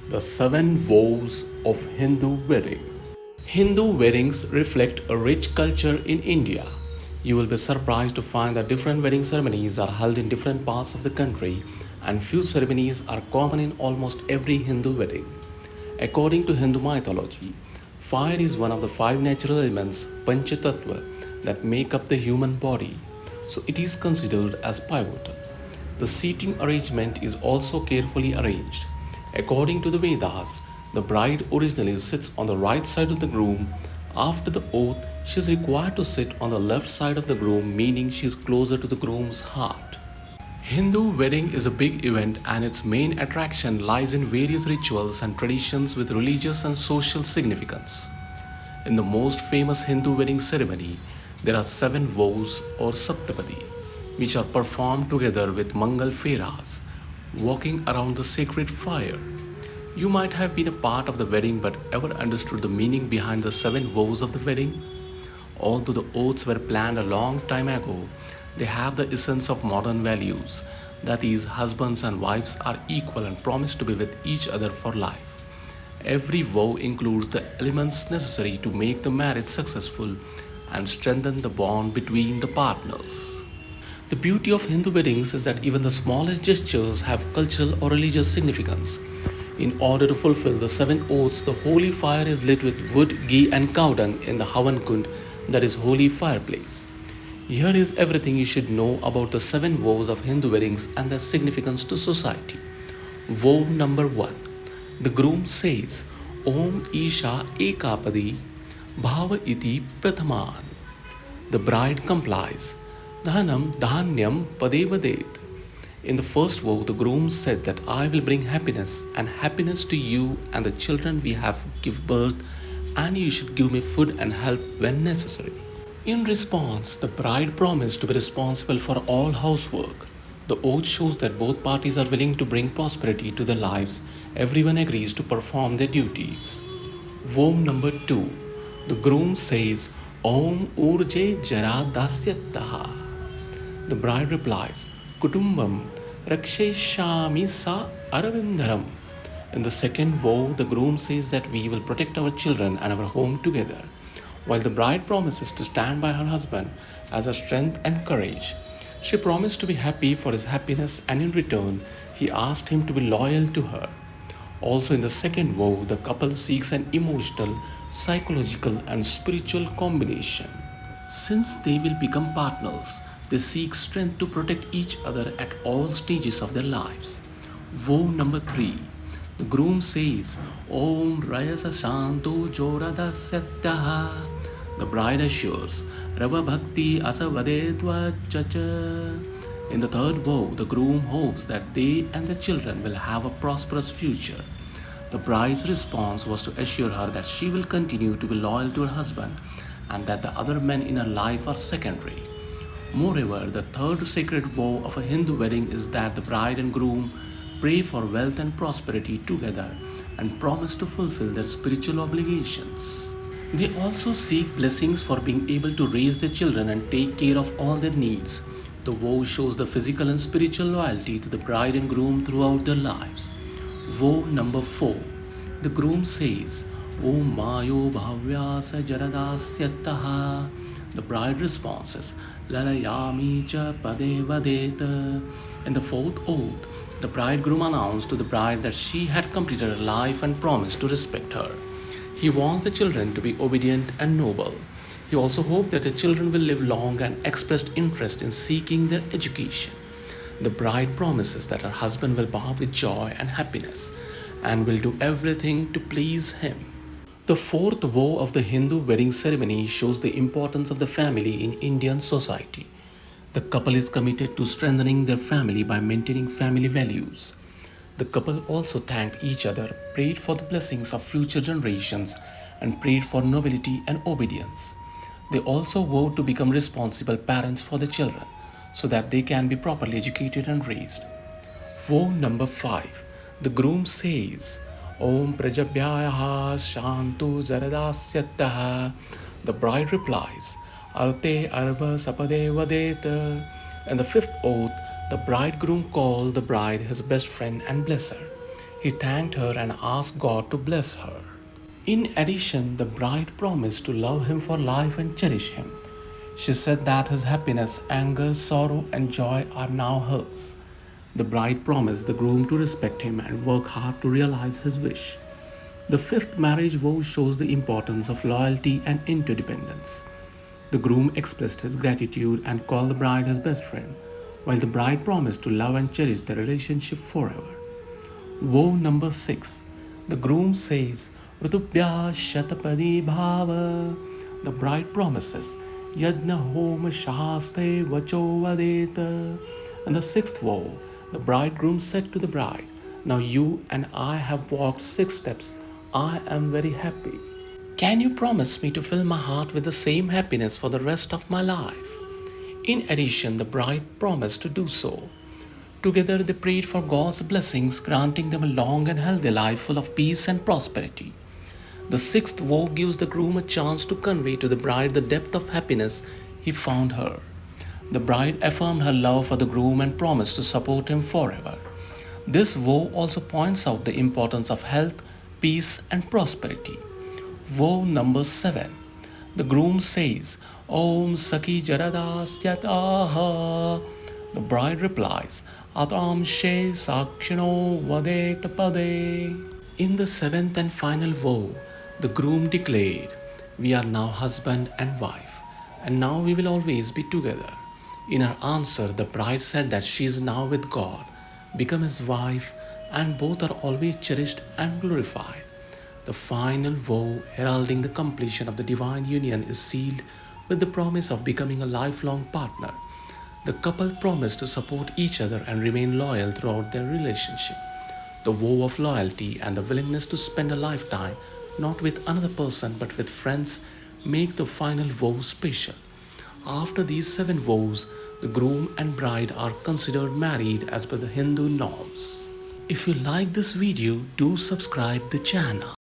The seven vows of Hindu wedding. Hindu weddings reflect a rich culture in India. You will be surprised to find that different wedding ceremonies are held in different parts of the country, and few ceremonies are common in almost every Hindu wedding. According to Hindu mythology, fire is one of the five natural elements, Panchatattva, that make up the human body, so it is considered as pivotal. The seating arrangement is also carefully arranged. According to the Vedas, the bride originally sits on the right side of the groom. After the oath, she is required to sit on the left side of the groom, meaning she is closer to the groom's heart. Hindu wedding is a big event and its main attraction lies in various rituals and traditions with religious and social significance. In the most famous Hindu wedding ceremony, there are seven vows or saptapadi, which are performed together with Mangal Feras, walking around the sacred fire. You might have been a part of the wedding but ever understood the meaning behind the seven vows of the wedding? Although the oaths were planned a long time ago, they have the essence of modern values. That is, husbands and wives are equal and promise to be with each other for life. Every vow includes the elements necessary to make the marriage successful and strengthen the bond between the partners. The beauty of Hindu weddings is that even the smallest gestures have cultural or religious significance. In order to fulfill the seven oaths, the holy fire is lit with wood, ghee, and cow dung in the Havan Kund, that is, holy fireplace. Here is everything you should know about the seven vows of Hindu weddings and their significance to society. Vow number 1. The groom says, Om Isha Ekapadi Bhava Iti Prathaman. The bride complies, Dhanam Dhanyam Padevadet. In the first vow, the groom said that I will bring happiness and happiness to you and the children we have give birth, and you should give me food and help when necessary. In response, the bride promised to be responsible for all housework. The oath shows that both parties are willing to bring prosperity to their lives. Everyone agrees to perform their duties. Vow number 2. The groom says, Om Urje Jara Dasyattaha. The bride replies, Kutumbam Raksheshami Sa Aravindaram. In the second vow, the groom says that we will protect our children and our home together, while the bride promises to stand by her husband as a strength and courage. She promised to be happy for his happiness, and in return, he asked him to be loyal to her. Also, in the second vow, the couple seeks an emotional, psychological, and spiritual combination. Since they will become partners, they seek strength to protect each other at all stages of their lives. Vow number 3. The groom says, Om Rayasa Shantu Jorada Satyaha. The bride assures, Rava Bhakti Asavadedva Chacha. In the third vow, the groom hopes that they and the children will have a prosperous future. The bride's response was to assure her that she will continue to be loyal to her husband and that the other men in her life are secondary. Moreover, the third sacred vow of a Hindu wedding is that the bride and groom pray for wealth and prosperity together and promise to fulfill their spiritual obligations. They also seek blessings for being able to raise their children and take care of all their needs. The vow shows the physical and spiritual loyalty to the bride and groom throughout their lives. Vow number 4. The groom says, Om Mayo Bhavyasa Jaradasyattaha. The bride responds, Lalayami cha pade vadeta. In the fourth oath, the bridegroom announced to the bride that she had completed her life and promised to respect her. He wants the children to be obedient and noble. He also hoped that the children will live long and expressed interest in seeking their education. The bride promises that her husband will bow with joy and happiness and will do everything to please him. The fourth vow of the Hindu wedding ceremony shows the importance of the family in Indian society. The couple is committed to strengthening their family by maintaining family values. The couple also thanked each other, prayed for the blessings of future generations, and prayed for nobility and obedience. They also vowed to become responsible parents for their children so that they can be properly educated and raised. Vow number 5. The groom says, Om Prajabhyaha Shantu Jaradasyattaha. The bride replies, Arte Arba Sapade Vadeta. In the fifth oath, the bridegroom called the bride his best friend and blesser. He thanked her and asked God to bless her. In addition, the bride promised to love him for life and cherish him. She said that his happiness, anger, sorrow, and joy are now hers. The bride promised the groom to respect him and work hard to realize his wish. The fifth marriage vow shows the importance of loyalty and interdependence. The groom expressed his gratitude and called the bride his best friend, while the bride promised to love and cherish the relationship forever. Vow number 6. The groom says, Rutubhya Shatapadi Bhava. The bride promises, Yajna Homa Shahaste Vacho Vadeta. And the sixth vow, the bridegroom said to the bride, Now you and I have walked 6 steps. I am very happy. Can you promise me to fill my heart with the same happiness for the rest of my life? In addition, the bride promised to do so. Together, they prayed for God's blessings, granting them a long and healthy life full of peace and prosperity. The sixth vow gives the groom a chance to convey to the bride the depth of happiness he found her. The bride affirmed her love for the groom and promised to support him forever. This vow also points out the importance of health, peace, and prosperity. Vow number 7. The groom says, Om Saki Jaradasyataha. The bride replies, Atam She Sakshino Vadetapade. In the seventh and final vow, the groom declared, We are now husband and wife, and now we will always be together. In her answer, the bride said that she is now with God, become his wife, and both are always cherished and glorified. The final vow, heralding the completion of the divine union, is sealed with the promise of becoming a lifelong partner. The couple promise to support each other and remain loyal throughout their relationship. The vow of loyalty and the willingness to spend a lifetime not with another person but with friends make the final vow special. After these 7 vows, the groom and bride are considered married as per the Hindu norms. If you like this video, do subscribe the channel.